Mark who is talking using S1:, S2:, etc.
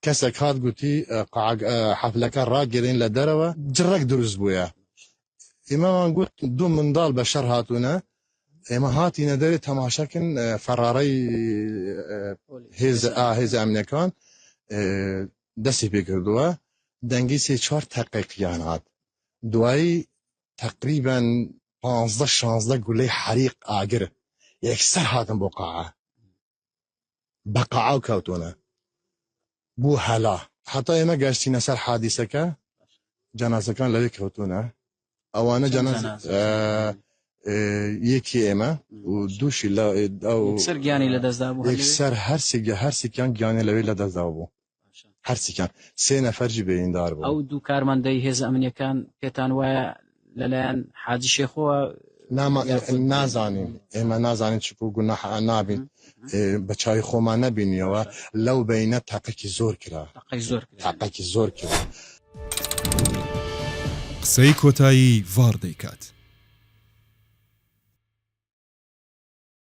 S1: کەسێک هات گوتی حەفلەکە ڕاگەرین لە دەرەوە جڕێک دروست بووە ئێمەمان گوت دوو منداڵ بە شەر هاتوونە ئێمە هاتینە دەرێ تەماشاکن فەرارەی هێز ئەمنیەکان دەستی پێ کردووە دەنگی سێ چوار تەقیقیان هات دوایی تقریبا 15-16 گولەی حەریق ئاگر یەکسەر هاتن بۆ قاعە بە قاعە و کەوتونە بوو هەلا حتا ئێمە گەشتینە سەر حادیسەکە جەنازەکان لەوێ کەوتونە ئەوانە یەکی ئێمە و دووشی
S2: یەکسەر گیانی لەدەستدا بوو
S1: یەکسەر هەرسێکیان گیانی لەوێ لەدەستدا بوو هەرسێکیان سێ نەفەرجی بێیندار بوو
S2: ئەو دوو کارمەندەی هێز ئەمنیەکان پێتان وایە لەلایەن حاجی شێخەوە
S1: نازانین ئێمە نازانین چکو گوناح نابین بە چاوی خۆمان نەبینیەوە لەو بینە تاقێکی زۆر کرا تاقێکی زۆر کرا
S3: قسەی کۆتایی ڤار دەیکات.